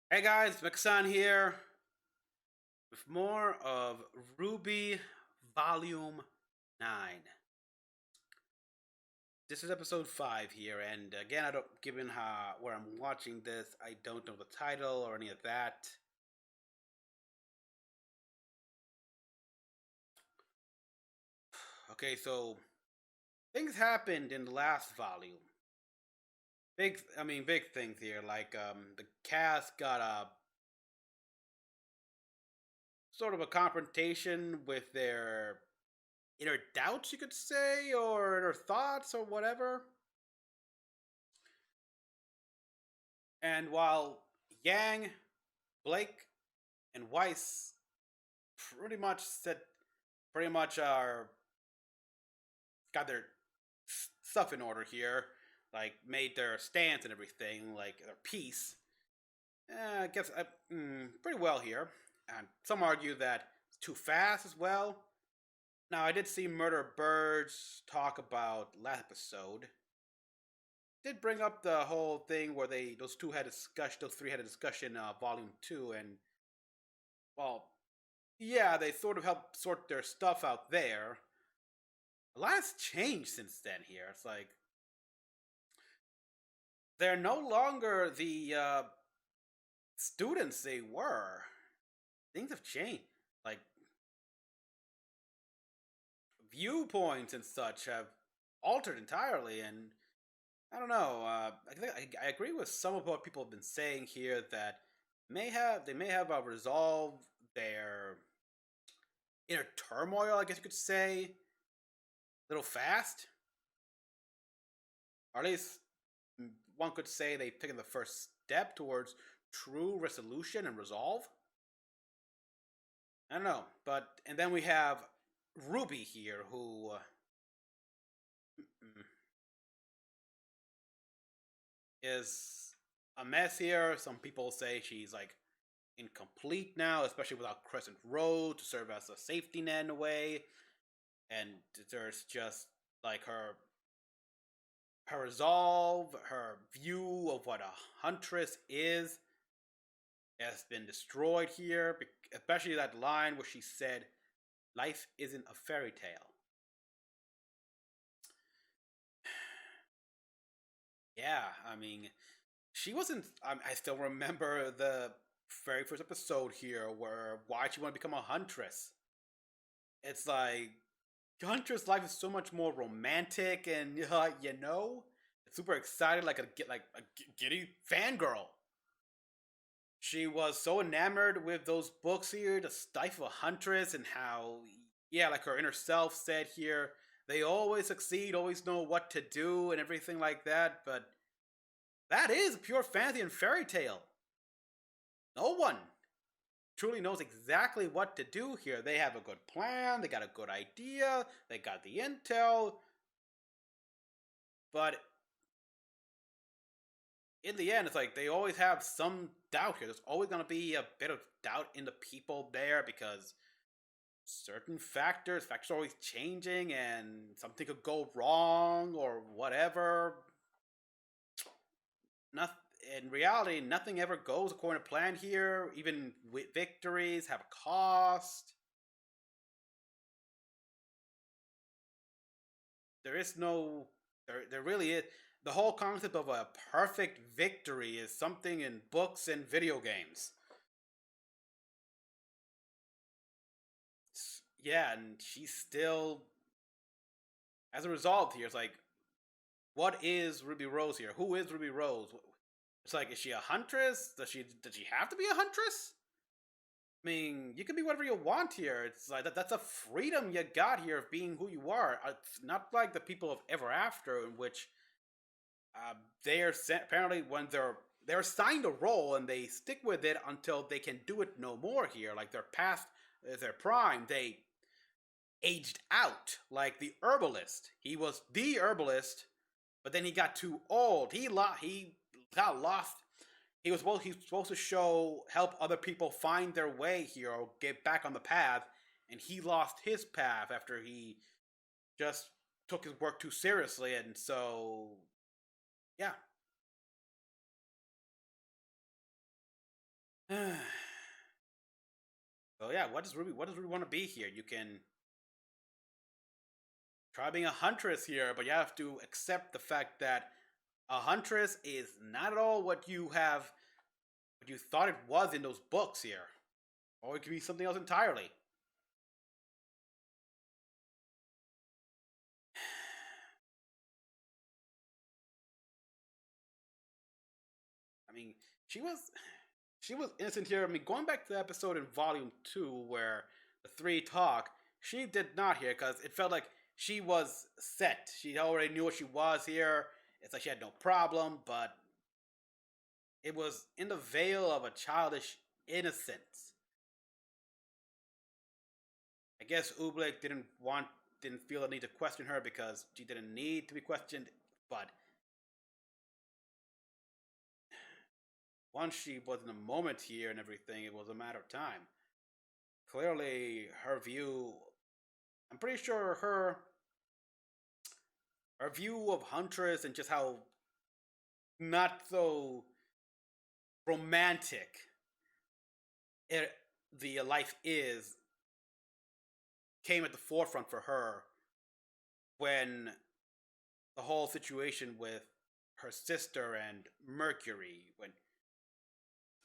Hey guys, Mecha-san here with more of RWBY Volume 9. This is episode 5 here, and again, I don't, given how where I'm watching this, I don't know the title or any of that. Okay, so things happened in the last volume. Big things here. Like the cast got a sort of a confrontation with their inner doubts, you could say, or inner thoughts, or whatever. And while Yang, Blake, and Weiss pretty much said, pretty much are got their stuff in order here, like made their stance and everything, like their piece. I guess pretty well here. And some argue that it's too fast as well. Now I did see Murder Birds talk about last episode. Did bring up the whole thing where those three had a discussion, volume 2, and well, yeah, they sort of help sort their stuff out there. A lot has changed since then here. It's like they're no longer the students they were. Things have changed. Like viewpoints and such have altered entirely, and I don't know. I agree with some of what people have been saying here that they may have resolved their inner turmoil. I guess you could say a little fast, or at least one could say they've taken the first step towards true resolution and resolve. I don't know, but and then we have Ruby here, who is a mess here. Some people say she's like incomplete now, especially without Crescent Road to serve as a safety net in a way. And there's just like her resolve, her view of what a huntress is has been destroyed here, especially that line where she said, "Life isn't a fairy tale." Yeah, I mean, she wasn't. I still remember the very first episode here where why she want to become a huntress. It's like huntress life is so much more romantic and super excited, like a giddy fangirl. She was so enamored with those books here, The Life of a Huntress, and how, yeah, like her inner self said here, they always succeed, always know what to do, and everything like that. But that is pure fantasy and fairy tale. No one truly knows exactly what to do here. They have a good plan, they got a good idea, they got the intel, but in the end, it's like they always have some doubt here. There's always going to be a bit of doubt in the people there because certain factors are always changing, and something could go wrong or whatever. Nothing, in reality, nothing ever goes according to plan here. Even victories have a cost. There is no, there really is. The whole concept of a perfect victory is something in books and video games. Yeah, and she's still, as a result here, it's like, what is Ruby Rose here? Who is Ruby Rose? It's like, is she a huntress? Does she have to be a huntress? I mean, you can be whatever you want here. It's like that's a freedom you got here of being who you are. It's not like the people of Ever After, in which they are apparently when they're assigned a role and they stick with it until they can do it no more. Here, like they're past their prime, they aged out. Like the herbalist, he was the herbalist, but then he got too old. He got lost. He's supposed to help other people find their way here or get back on the path, and he lost his path after he just took his work too seriously, and so yeah. So yeah, what does Ruby want to be here? You can try being a huntress here, but you have to accept the fact that a huntress is not at all what you thought it was in those books here. Or it could be something else entirely. I mean, she was innocent here. I mean, going back to the episode in Volume 2 where the three talk, she did not hear because it felt like she was set. She already knew what she was here. It's like she had no problem, but it was in the veil of a childish innocence. I guess Oobleck didn't feel the need to question her because she didn't need to be questioned, but once she was in the moment here and everything, it was a matter of time. Clearly, her view, I'm pretty sure her view of Huntress and just how not so romantic the life is came at the forefront for her when the whole situation with her sister and Mercury, when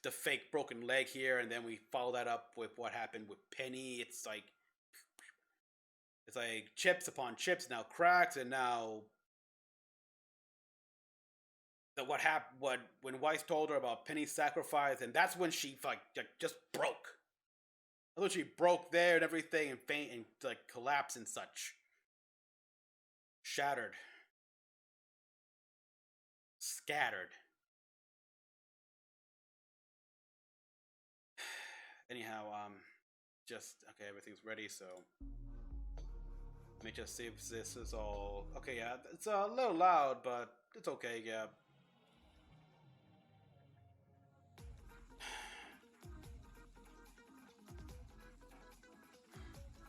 the fake broken leg here, and then we follow that up with what happened with Penny. It's like chips upon chips, now cracks, and now that what happened when Weiss told her about Penny's sacrifice, and that's when she like just broke. That's when she broke there and everything, and faint and like collapsed and such, shattered, scattered. Anyhow, just okay. Everything's ready, so let me just see if this is all okay. Yeah, it's a little loud, but it's okay. Yeah.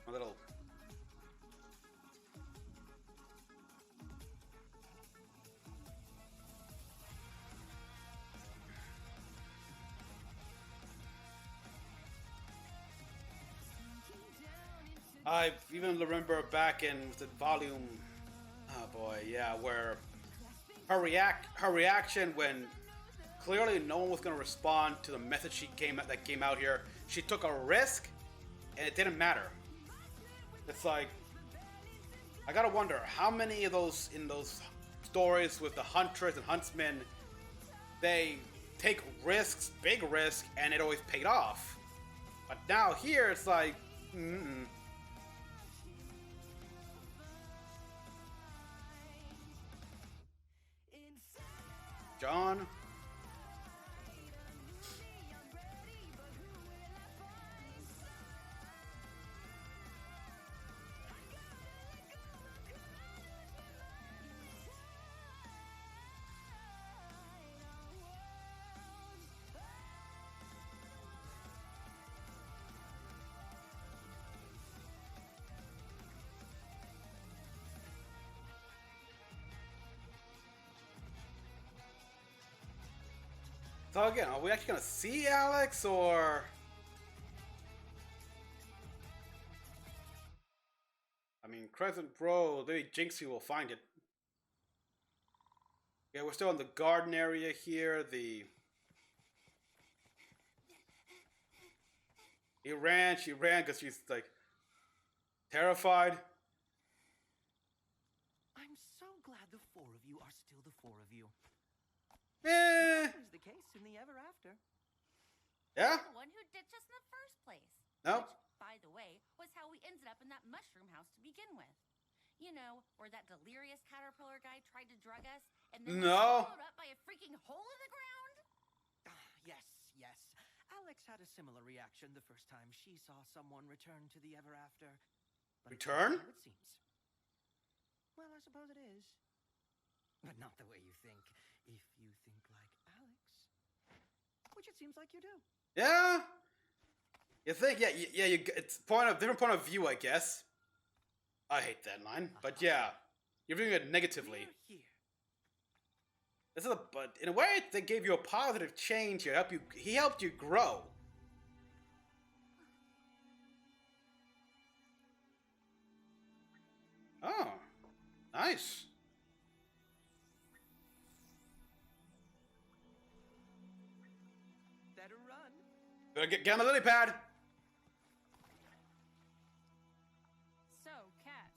A little. I even remember back in the volume. Oh boy, yeah, where her reaction when clearly no one was going to respond to the message that came out here. She took a risk, and it didn't matter. It's like I gotta wonder how many of those in those stories with the hunters and huntsmen, they take risks, big risk, and it always paid off. But now here it's like, John. So again, are we actually gonna see Alex or? I mean, Crescent Road, maybe Jinxie will find it. Yeah, we're still in the garden area here. She ran because she's like terrified. I'm so glad the four of you are still the four of you. Eh. That was the case in the ever after. Yeah? The one who ditched us in the first place. Nope. Which, by the way, was how we ended up in that mushroom house to begin with. You know, where that delirious caterpillar guy tried to drug us, and then No. was swallowed up by a freaking hole in the ground? Yes. Alex had a similar reaction the first time she saw someone return to the ever after. But Return? It seems. Well, I suppose it is. But not the way you think, if you think like Alex. Which it seems like you do. Yeah. You think? Yeah. It's different point of view, I guess. I hate that line, but yeah, you're viewing it negatively. We're here. This is but in a way, they gave you a positive change here. He helped you grow. Oh, nice. Better run. Better get on the lily pad. So, Cat,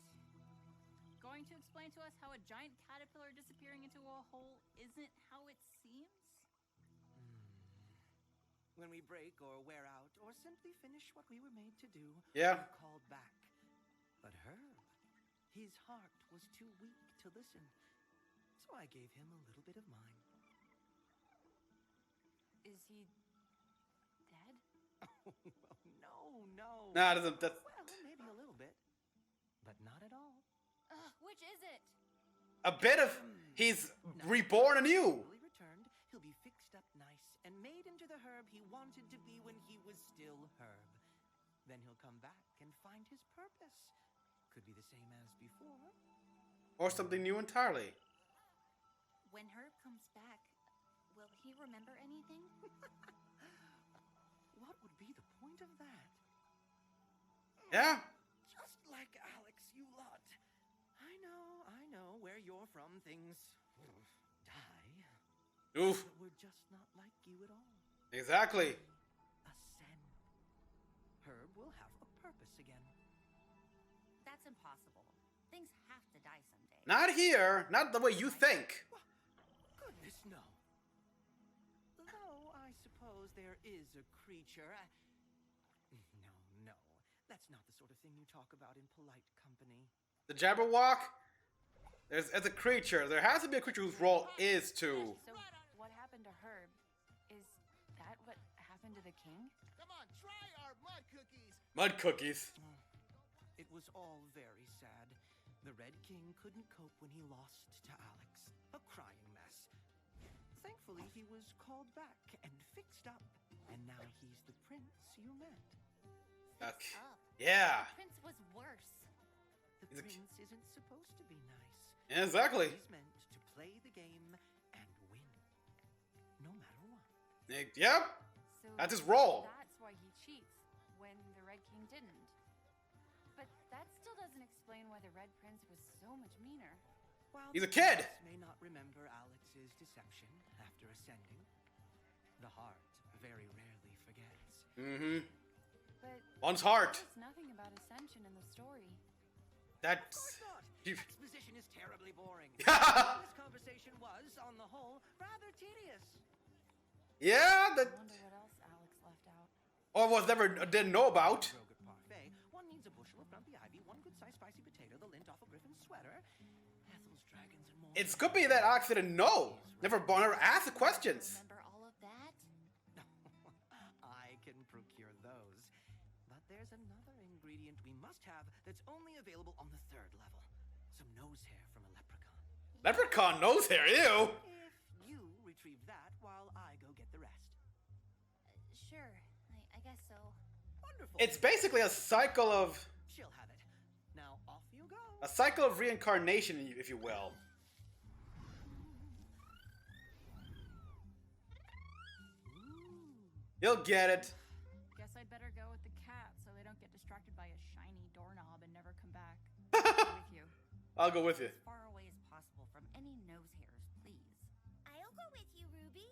going to explain to us how a giant caterpillar disappearing into a hole isn't how it seems? When we break or wear out or simply finish what we were made to do, Yeah. we're called back. But Herb, his heart was too weak to listen. So I gave him a little bit of mine. Is he dead? No. Nah, it doesn't. That's Well, maybe a little bit. But not at all. Ugh, which is it? a bit of. He's reborn anew. Fully returned, he'll be fixed up nice and made into the Herb he wanted to be when he was still Herb. Then he'll come back and find his purpose. Could be the same as before. Or something new entirely. When Herb comes back, will he remember anything? What would be the point of that? Yeah. Just like Alex, you lot. I know. Where you're from, things die. Oof. But we're just not like you at all. Exactly. Ascend. Herb will have a purpose again. That's impossible. Things have to die someday. Not here. Not the way you think. Goodness, no. Though I suppose there is a creature. No. That's not the sort of thing you talk about in polite company. The Jabberwock. There's as a creature. There has to be a creature whose role is to. So, what happened to Herb? Is that what happened to the king? Come on, try our mud cookies. Mud cookies. It was all very sad. The Red King couldn't cope when he lost to Alex. A crying mess. Thankfully, he was called back and fixed up. And now he's the prince you met. Okay. Up. Yeah. The prince was worse. The He's a prince isn't supposed to be nice. Exactly. He's meant to play the game and win. No matter what. Yep. So That's his role. That's why he cheats when the Red King didn't. But that still doesn't explain why the Red Prince was so much meaner. While He's a the kid. prince may not remember Alex's deception after ascending, the heart very rarely forgets. Mm-hmm. But One's heart. there's nothing about Ascension in the story. That's. Of course not. You- Exposition is terribly boring. This conversation was, on the whole, rather tedious. Yeah. I That. wonder what else Alex left out. Or was never didn't know about. Yogurt parfait. One needs a bushel of grumpy ivy, one good-sized spicy potato, the lint off a griffin's sweater, Ethel's dragons, and more. It could be that Alex didn't know. Never asked the questions. Remember all of that? I can procure those. But there's another ingredient we must have that's only available on the 3rd level. Some nose hair from a leprechaun. Leprechaun nose hair. Ew. If you retrieve that while I go get the rest. Sure. I guess so. Wonderful. It's basically a cycle of She'll have it. Now off you go. a cycle of reincarnation, if you will. You'll get it. Guess I'd better go with the cat so they don't get distracted by a shiny doorknob and never come back. I'll go with you. I'll go with you. As far away as possible from any nose hairs, please. I'll go with you, Ruby.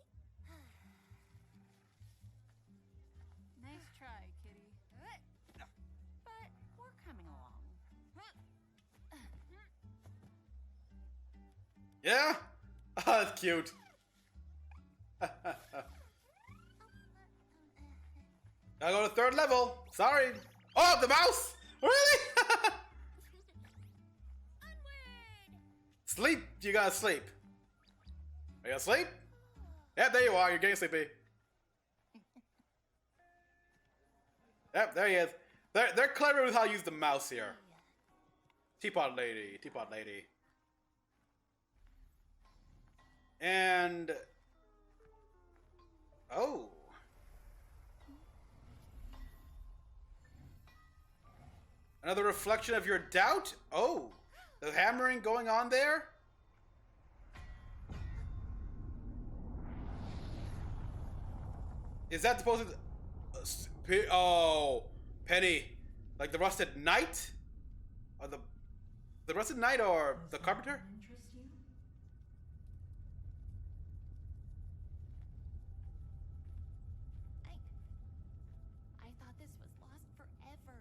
Nice try, kitty. But we're coming along. Yeah? Oh, that's cute. Gotta go to 3rd level. Sorry. Oh, the mouse! Really? Onward! Sleep. You gotta sleep. Are you gonna sleep? Yeah, there you are. You're getting sleepy. Yep, there he is. They're clever with how to use the mouse here. Teapot lady. Teapot lady. And... Oh. Another reflection of your doubt? Oh. The hammering going on there? Is that supposed to... oh, Penny. Like the Rusted Knight? Or the Rusted Knight or the Carpenter? Interest you? I thought this was lost forever.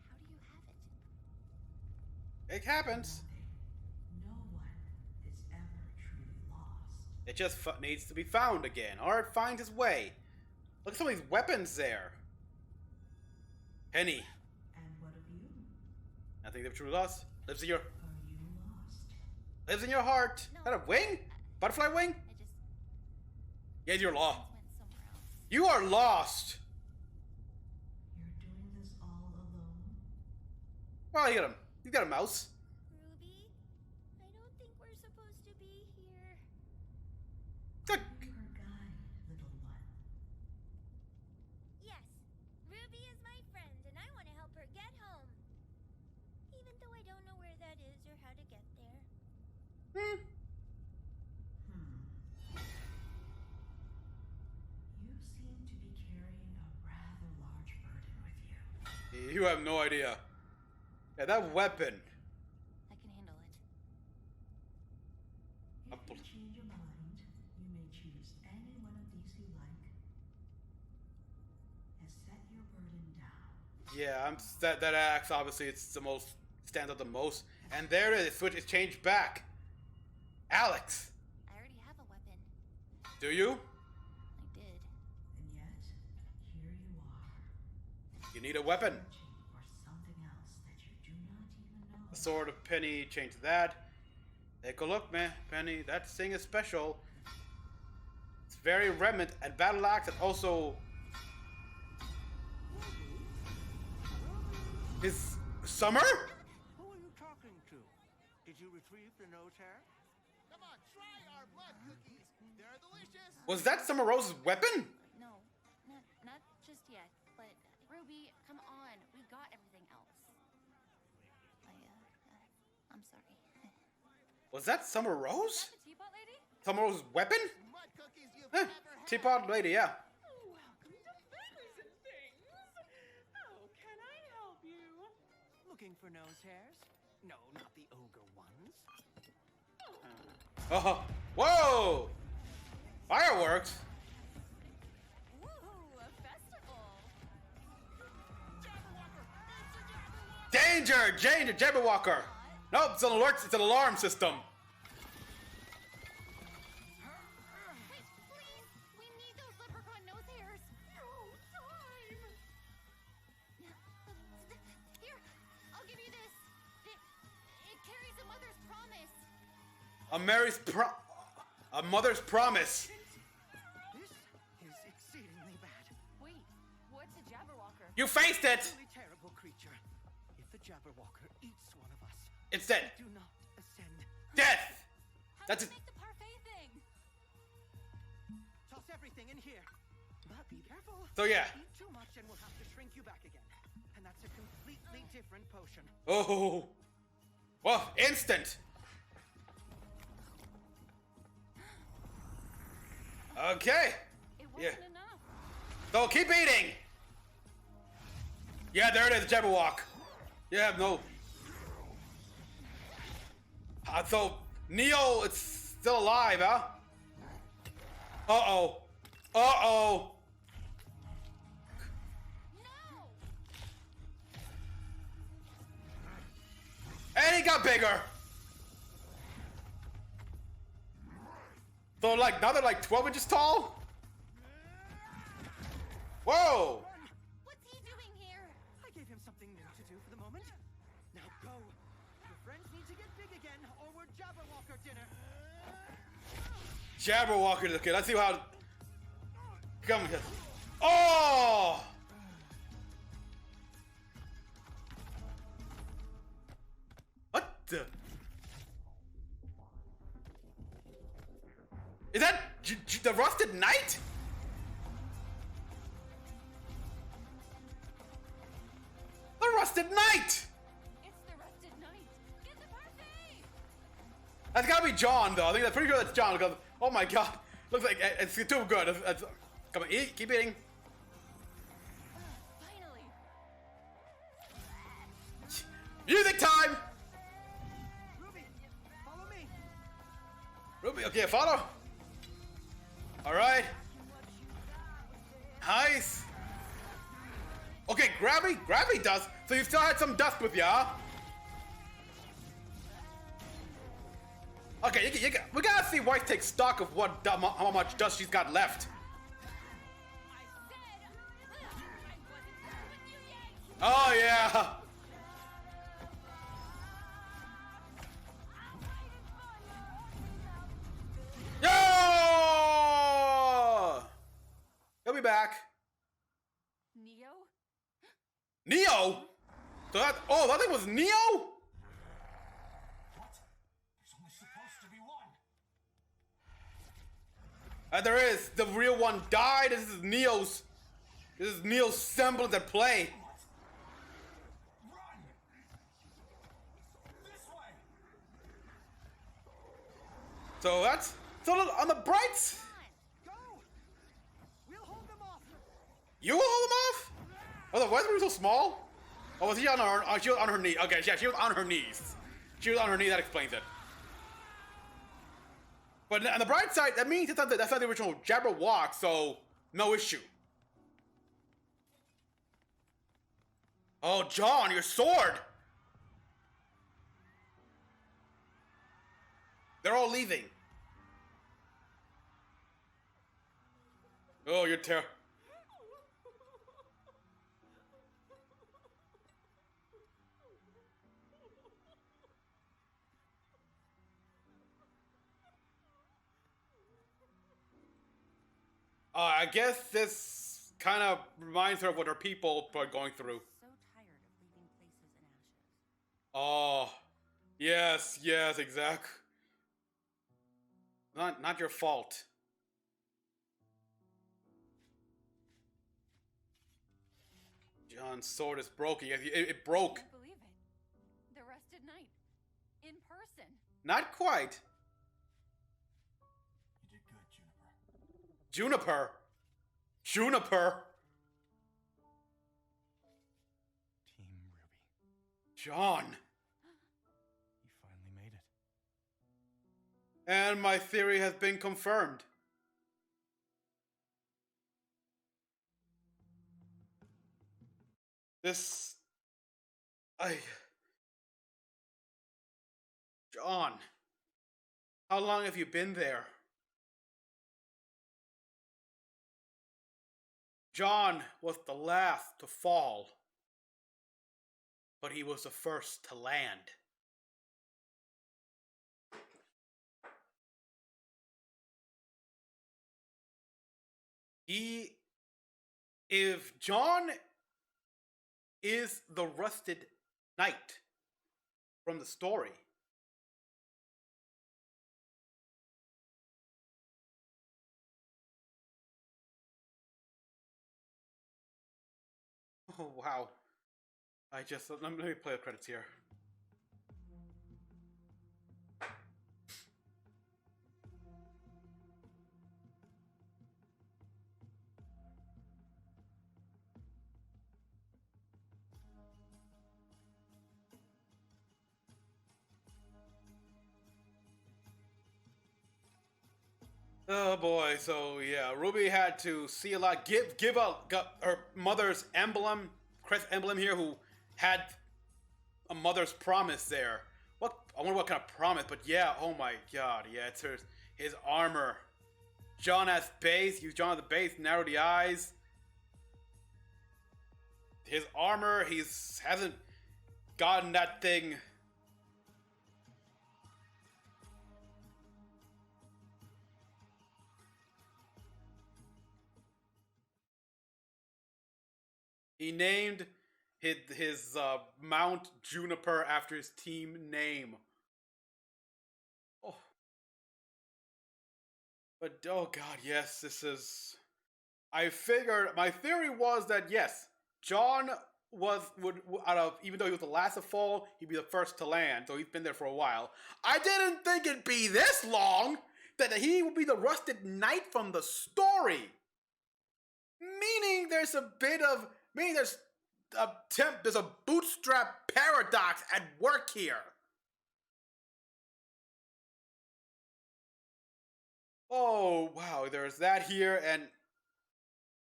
How do you have it? It happens. No one is ever truly lost. It just needs to be found again, or it finds its way. Look at some of these weapons there. Penny. And what of you? Nothing that truly lost. Lives in your Are you lost? lives in your heart. No. Is that a wing? Butterfly wing? I just Yeah, you're lost. went somewhere else. You are lost. You're doing this all alone? Well, you got a mouse. Ruby, I don't think we're supposed to be here. Good. I'm her guide, little one. Yes, Ruby is my friend, and I want to help her get home. Even though I don't know where that is or how to get there. Hmm. You seem to be carrying a rather large burden with you. You have no idea. Yeah, that weapon. I can handle it. If you change your mind, you may choose any one of these you like. And set your burden down. Yeah, that axe. Obviously, it's the most stands out the most. And there it is. Switch. It's changed back. Alex, I already have a weapon. do you? I did. And yet, here you are. You need a weapon. Searching for something else that you do not even know. The sword of Penny. Change that. Take a look, man. Penny, that thing is special. It's very remnant and battle axe, and also is Summer. Who are you talking to? Did you retrieve the nose hair? Come on, try our mud cookies. They're delicious. Was that Summer Rose's weapon? No, not just yet. But Ruby, come on. We got everything else. I'm sorry. Was that Summer Rose? The teapot lady? Summer Rose's weapon? Mud cookies you've Eh, never had. teapot lady, yeah. Welcome to Feathers and Things. How can I help you? Looking for nose hairs? No, not the ogre ones. Oh, whoa! Fireworks? Ooh, a festival. Danger! Danger! Jabberwocker! Nope, it's an alert. It's an alarm system. Wait, please! We need those leprechaun nose hairs! No time. Here, I'll give you this. It carries a mother's promise. A mother's promise. This is exceedingly bad. Wait, what's a Jabberwocker? You faced it. Truly terrible creature. If the Jabberwocker eats one of us, It's dead. do not ascend. Death. How That's do it. we make the parfait thing? Toss everything in here. But be careful. So yeah. Eat too much and we'll have to shrink you back again. And that's a completely different potion. Oh. Well, instant. Okay. It Yeah. wasn't enough. So keep eating. Yeah, there it is, Jabberwock. Yeah, no. So Neo, it's still alive, huh? Uh-oh. Uh-oh. No! And he got bigger. So like now they're like 12 inches tall? Whoa! What's he doing here? I gave him something new to do for the moment. Now go. Your friends need to get big again, or we're Jabberwocker dinner. Jabberwocker, okay, let's see how. Come here. Oh! What the? Is that the Rusted Knight? The Rusted Knight! It's the Rusted Knight. Get the parfait! That's gotta be John, though. I think that's pretty sure that's John. Because, oh my god, looks like it's too good. Come on, eat. Keep eating. Finally. Music time! Ruby, follow me. Ruby, okay, follow. Alright. Nice. Okay, gravity dust. So you still had some dust with ya. Okay, we gotta see Weiss take stock of how much dust she's got left. Oh yeah. Yo! He'll be back. Neo? Neo? So that thing was Neo? What? There's only supposed to be one. And there is. The real one died. This is Neo's semblance at play. Run! This way! So that's on the brights. Go. We'll hold them off. You will hold him off? Oh, why was he so small? Oh, was he on her? Oh, she was on her knee. Okay, yeah, she was on her knees. She was on her knee. That explains it. But on the bright side, that means that's not the original Jabberwock, so no issue. Oh, John, your sword! They're all leaving. Oh, you're terrible. I guess this kind of reminds her of what her people are going through. So tired of leaving places in ashes. Oh, yes, exactly. Not your fault. John's sword is broken. It broke. I can't believe it. The Rusted Knight. In person. Not quite. You did good, Juniper. Juniper. Team Ruby. John. You finally made it. And my theory has been confirmed. John, how long have you been there? John was the last to fall, but he was the first to land. If John is the Rusted Knight from the story, oh wow! Let me play the credits here. Oh boy, so yeah, Ruby had to see a lot, give up her mother's emblem, crest emblem here, who had a mother's promise there. I wonder what kind of promise, but yeah, oh my god, yeah, it's his armor. John has base, use John as the base, narrow the eyes. His armor, hasn't gotten that thing. He named his Mount Juniper after his team name. Oh. But oh god, yes, this is. I figured my theory was that yes, John would out of, even though he was the last to fall, he'd be the first to land. So he's been there for a while. I didn't think it'd be this long that he would be the Rusted Knight from the story. Meaning there's there's a bootstrap paradox at work here. Oh wow, there's that here, and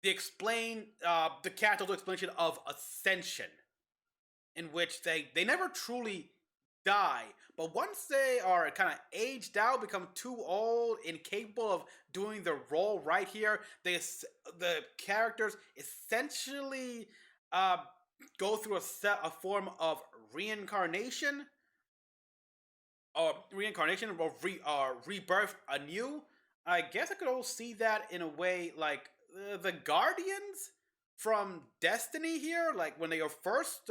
the Catholic explanation of ascension, in which they never truly die, but once they are kind of aged out, become too old, incapable of doing the role right here, the characters essentially go through a form of reincarnation, or rebirth anew. I guess I could also see that in a way like the Guardians from Destiny here, like when they are first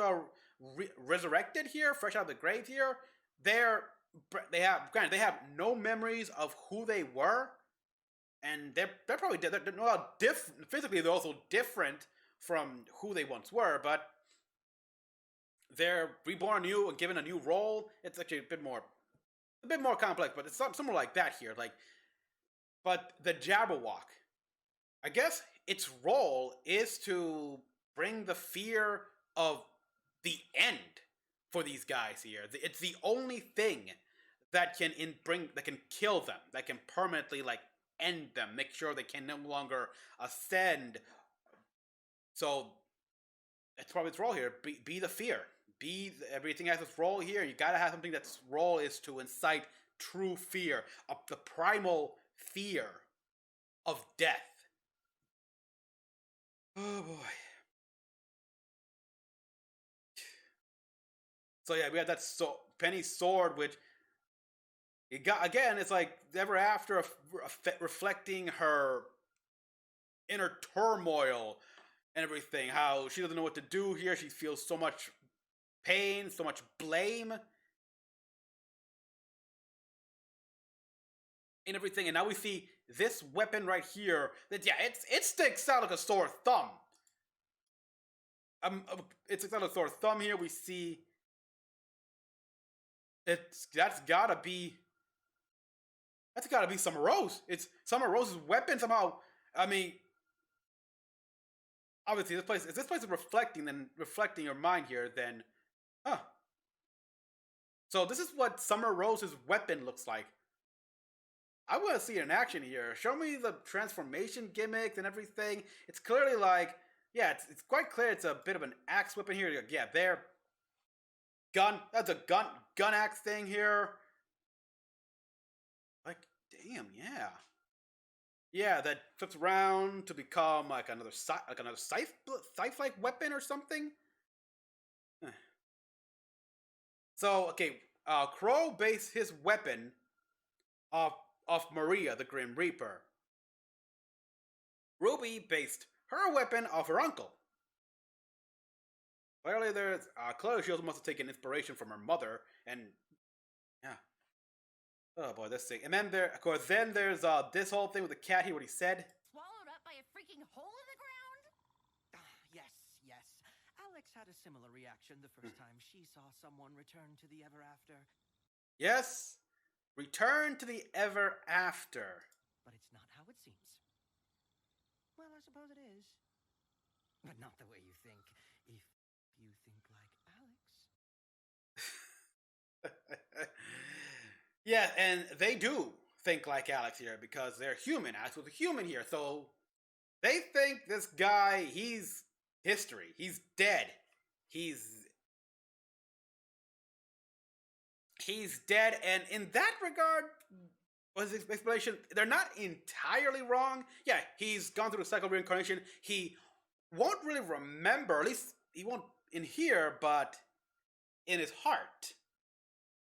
resurrected here, fresh out of the grave here. They have no memories of who they were, and they're probably they're not physically. They're also different from who they once were, but they're reborn anew and given a new role. It's actually a bit more complex, but it's somewhere like that here. Like, but the Jabberwock, I guess its role is to bring the fear of the end for these guys here. It's the only thing that can kill them, that can permanently like end them, make sure they can no longer ascend. So that's probably its role here. Be the fear. Everything has its role here. You gotta have something that's role is to incite true fear, the primal fear of death. Oh boy. So yeah, we have that Penny's sword, which it got again. It's like ever after reflecting her inner turmoil and everything. How she doesn't know what to do here. She feels so much pain, so much blame, and everything. And now we see this weapon right here. That it sticks out like a sore thumb. It sticks out like a sore thumb here. We see. That's gotta be Summer Rose. It's Summer Rose's weapon somehow. I mean, obviously if this place is reflecting your mind here, then so this is what Summer Rose's weapon looks like. I want to see it in action here. Show me the transformation gimmicks and everything. It's clearly like, yeah, it's quite clear it's a bit of an axe weapon here. Yeah, there. Gun. That's a gun axe thing here. Like, damn, yeah. Yeah, that flips around to become like another scythe-like weapon or something. So, okay, Crow based his weapon off Maria, the Grim Reaper. Ruby based her weapon off her uncle. Clearly, she also must have taken inspiration from her mother, and yeah. Oh boy, this thing. And then there's this whole thing with the cat here. What he said. Swallowed up by a freaking hole in the ground? Yes. Alex had a similar reaction the first time she saw someone return to the ever after. Yes, return to the ever after. But it's not how it seems. Well, I suppose it is. But not the way you think. If you think like Alex. Yeah, and they do think like Alex here because they're human. Alex was a human here, so they think this guy, he's history. He's dead. He's dead, and in that regard, was his explanation, they're not entirely wrong. Yeah, he's gone through the cycle of reincarnation. He won't really remember, at least he won't in here, but in his heart,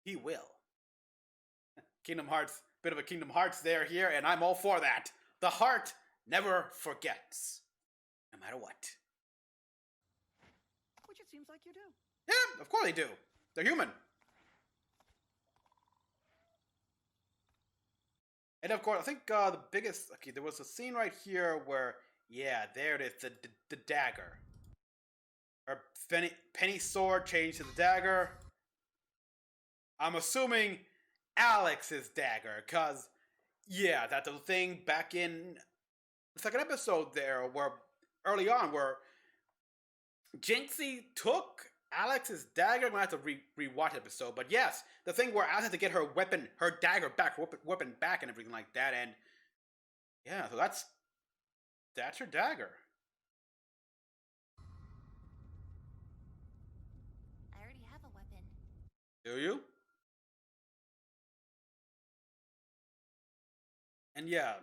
he will. Kingdom Hearts, bit of a Kingdom Hearts there here, and I'm all for that. The heart never forgets, no matter what. Which it seems like you do. Yeah, of course they do. They're human. And of course, I think the biggest... Okay, there was a scene right here where... Yeah, there it is, the dagger. Her Penny sword changed to the dagger. I'm assuming Alex's dagger, because... Yeah, that's the thing back in the second episode there, where early on where Jinxie took Alex's dagger. I'm gonna have to rewatch the episode, but yes, the thing where Alex had to get her weapon, her dagger back, her weapon back, and everything like that, and yeah, so that's her dagger. I already have a weapon. Do you? And yeah,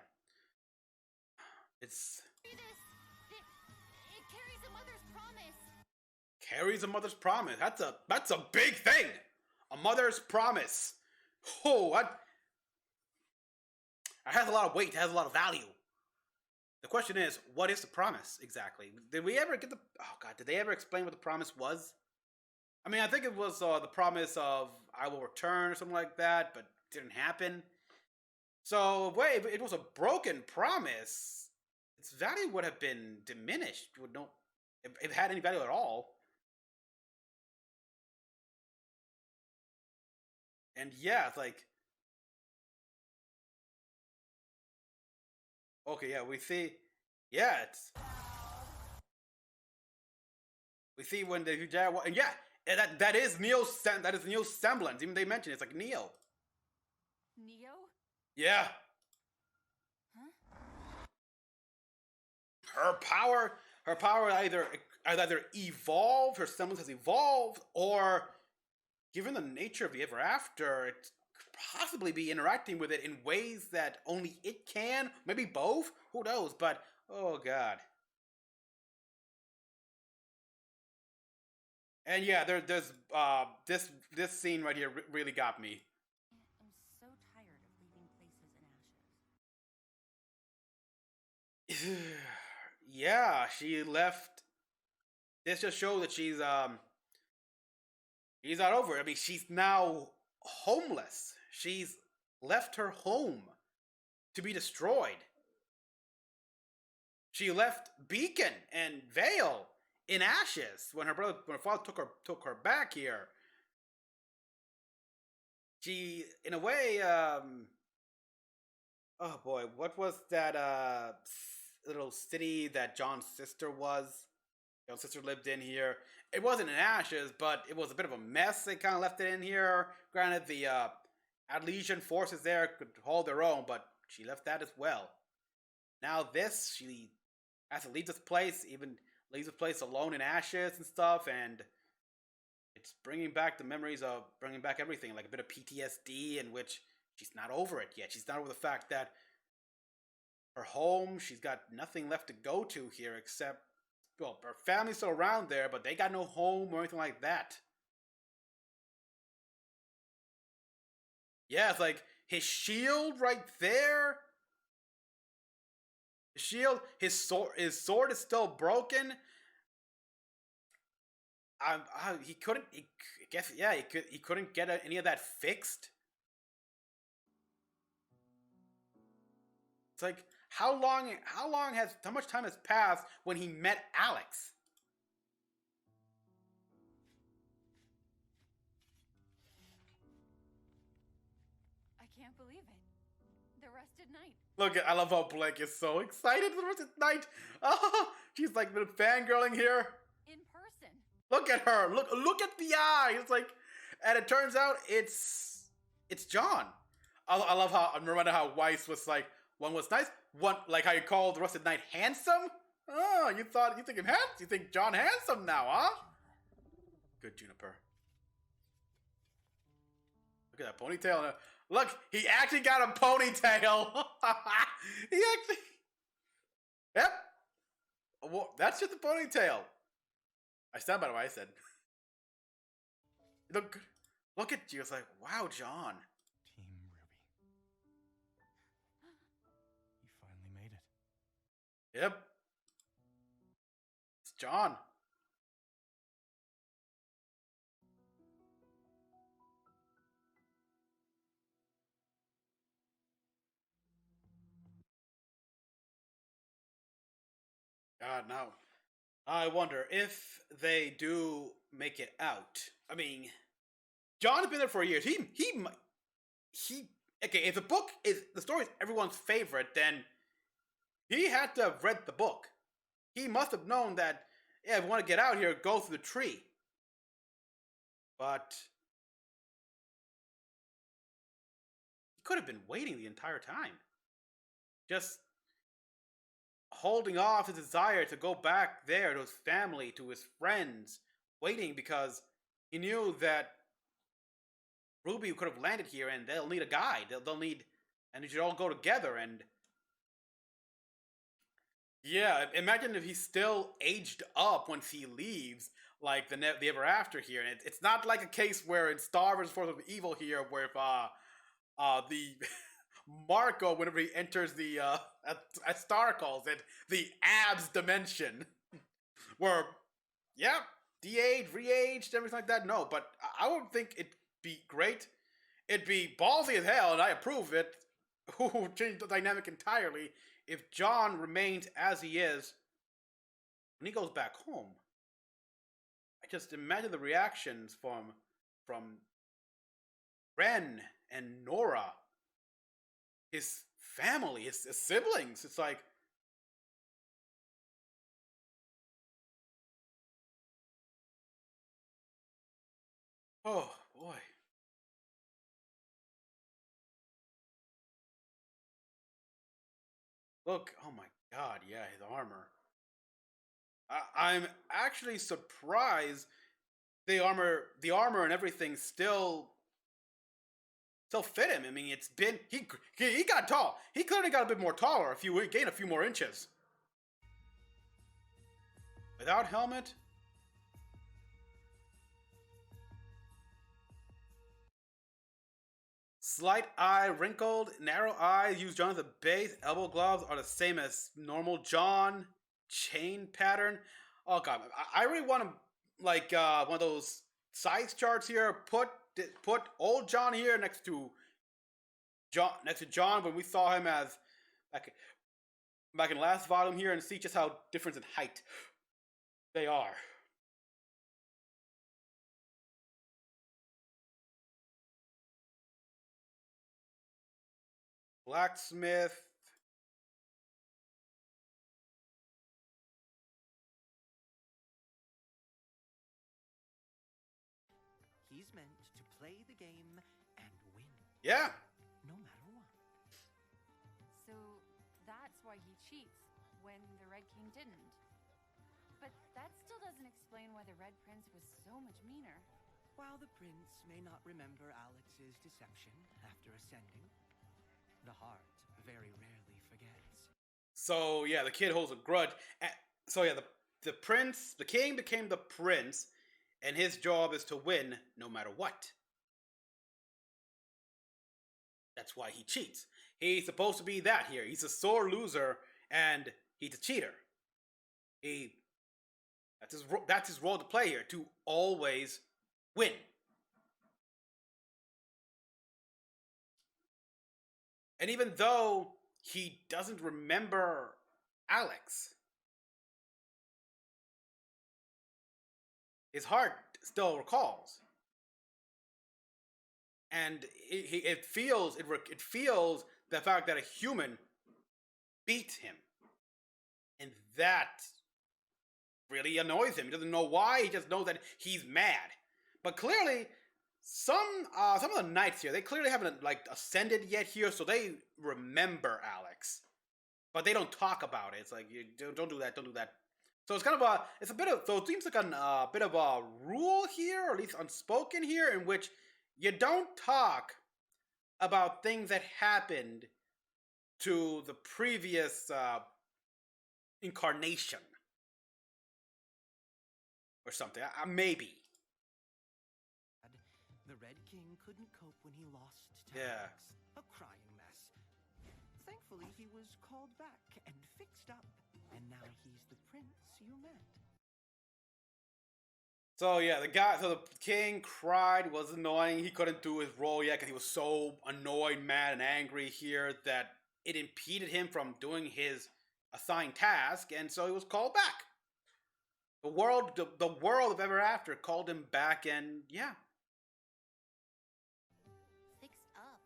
it's Do this. It carries a mother's promise. carries a mother's promise. That's a big thing. A mother's promise. Oh, what? It has a lot of weight. It has a lot of value. The question is, what is the promise exactly? Did we ever get the? Oh God, did they ever explain what the promise was? I mean, I think it was the promise of I will return or something like that, but it didn't happen. So, wait, if it was a broken promise, its value would have been diminished. Would no, if it had any value at all. And yeah, it's like, okay, yeah, we see, yeah, we see when the and yeah, that is Neo's semblance. Even they mention it's like Neo. Neo? Yeah. Huh? Her power either evolved, her semblance has evolved, or given the nature of the ever after, it could possibly be interacting with it in ways that only it can. Maybe both. Who knows? But oh God. And yeah, there's this scene right here really got me. I'm so tired of leaving places in ashes. Yeah, she left. This just shows that she's not over it. I mean, she's now homeless. She's left her home to be destroyed. She left Beacon and Vale in ashes when her father took her back here. She, in a way, oh boy, what was that little city that John's sister was? John's sister lived in here. It wasn't in ashes, but it was a bit of a mess. They kind of left it in here. Granted, the Adlesian forces there could hold their own, but she left that as well. Now this, she has to leave this place, even leaves the place alone in ashes and stuff, and it's bringing back the memories of bringing back everything, like a bit of PTSD, in which she's not over it yet. She's not over the fact that her home, she's got nothing left to go to here except, well, her family's still around there, but they got no home or anything like that. Yeah, it's like his shield right there. His shield, his sword is still broken. He couldn't. I guess, yeah, he couldn't get any of that fixed. It's like how much time has passed when he met Alex? I can't believe it. The Rusted Knight. Look, I love how Blake is so excited for the Rusted Knight. Oh, she's like been fangirling here. In person. Look at her. Look at the eye. It's like, and it turns out it's John. I love how, I remember how Weiss was like, one was nice, one, like how you called the Rusted Knight handsome? Oh, you think him handsome? You think John handsome now, huh? Good, Juniper. Look at that ponytail. Look, he actually got a ponytail. He actually, yep. Well, that's just a ponytail. I stand by what I said. Look at you. It's like, wow, John. Team RWBY. You finally made it. Yep. It's John. God, now I wonder if they do make it out. I mean, John has been there for years. He okay, if the story is everyone's favorite, then he had to have read the book. he must have known that, yeah, if we want to get out here, go through the tree. But he could have been waiting the entire time. Just holding off his desire to go back there to his family, to his friends, waiting because he knew that Ruby could have landed here and they'll need a guide. They'll need, and they should all go together. And yeah, imagine if he's still aged up once he leaves, like the Ever After here. And it's not like a case where in Star vs. Force of Evil here, where if the Marco, whenever he enters the as Star calls it, the abs dimension, where yeah, de-aged, re-aged, everything like that. No, but I would think it'd be great. It'd be ballsy as hell, and I approve it. Who changed the dynamic entirely if John remains as he is when he goes back home. I just imagine the reactions from Ren and Nora, his family, his siblings. It's like, oh boy. Look, oh my god, yeah, his armor. I'm actually surprised the armor and everything still fit him. I mean, it's been he got tall. He clearly got a bit more taller. Gained a few more inches. Without helmet. Slight eye, wrinkled, narrow eyes. Use John as a base. Elbow gloves are the same as normal John. Chain pattern. Oh god, I really want to like one of those size charts here. Put old John here next to John when we saw him as back in last volume here, and see just how different in height they are. Blacksmith. He's meant to play the game and win. Yeah. No matter what. So that's why he cheats when the Red King didn't. But that still doesn't explain why the Red Prince was so much meaner. While the prince may not remember Alex's deception after ascending, the heart very rarely forgets. So yeah, the kid holds a grudge. So yeah, the king became the prince, and his job is to win no matter what. That's why he cheats. He's supposed to be that here. He's a sore loser, and he's a cheater. That's his role to play here, to always win. And even though he doesn't remember Alex, his heart still recalls. And it feels the fact that a human beat him. And that really annoys him. He doesn't know why, he just knows that he's mad. But clearly, some of the knights here, they clearly haven't ascended yet here, so they remember Alex. But they don't talk about it. It's like, you don't do that, don't do that. So it's kind of so it seems like a bit of a rule here, or at least unspoken here, in which you don't talk about things that happened to the previous incarnation. Or something. Maybe. The Red King couldn't cope when he lost to Yeah. Alex, a crying mess. Thankfully, he was called back and fixed up, and now he's the prince you met. So yeah, the king cried, was annoying. He couldn't do his role yet because he was so annoyed, mad, and angry here that it impeded him from doing his assigned task, and so he was called back. The world of Ever After called him back, and yeah. Fixed up.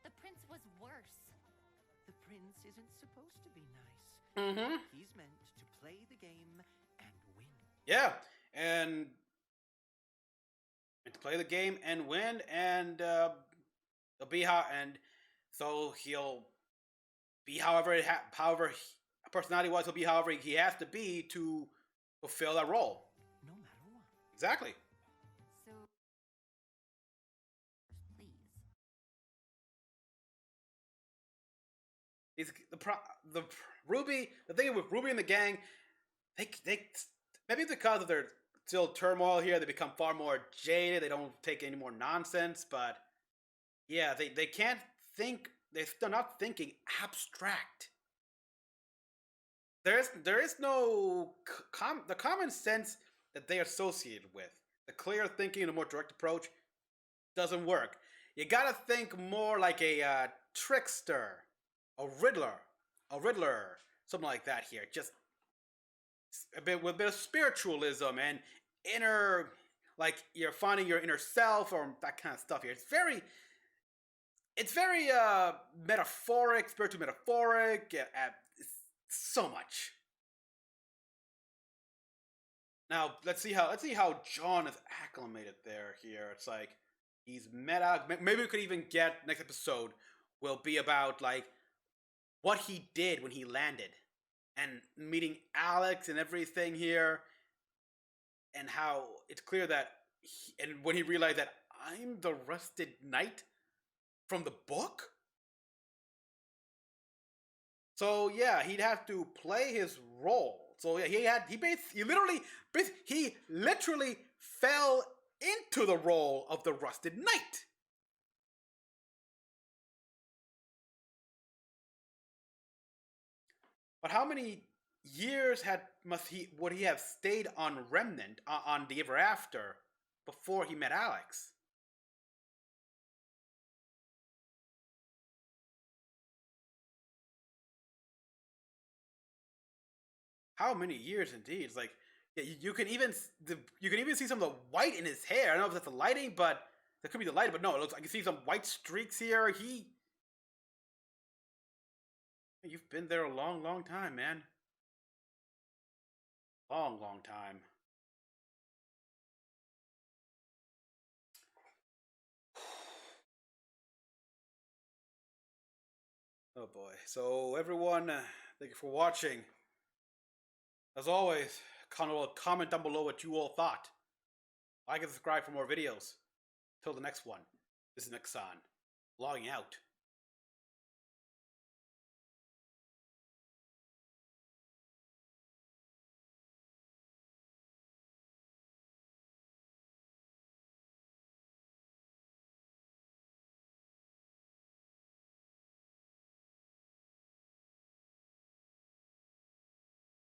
The prince was worse. The prince isn't supposed to be nice. Mm-hmm. He's meant to play the game and win. Yeah, and to play the game and win, and it'll be how, and so he'll be however personality wise he'll be however he has to be to fulfill that role. No matter what. Exactly. So, Please. The Ruby. The thing with Ruby and the gang, they maybe because of their still turmoil here, they become far more jaded. They don't take any more nonsense. But yeah, they can't think. They're not thinking abstract. There is no the common sense that they associated with the clear thinking and a more direct approach doesn't work. You gotta think more like a trickster, a riddler, something like that here. Just with a bit of spiritualism and inner, like you're finding your inner self or that kind of stuff here. It's very metaphoric, spiritual metaphoric. So much. Now let's see how John is acclimated there. Here, it's like he's meta. Maybe we could even get next episode will be about like what he did when he landed and meeting Alex and everything here, and how it's clear that and when he realized that I'm the Rusted Knight from the book. So yeah, he'd have to play his role. So yeah, he literally fell into the role of the Rusted Knight. But how many years would he have stayed on Remnant on the Ever After before he met Alex? How many years indeed? It's like yeah, you can even see some of the white in his hair. I don't know if that's the lighting, but that could be the lighting. But no, it looks. I can see some white streaks here. You've been there a long, long time, man. Long, long time. Oh boy. So everyone, thank you for watching. As always, comment down below what you all thought. Like and subscribe for more videos. Till the next one, this is Mecha-san, logging out.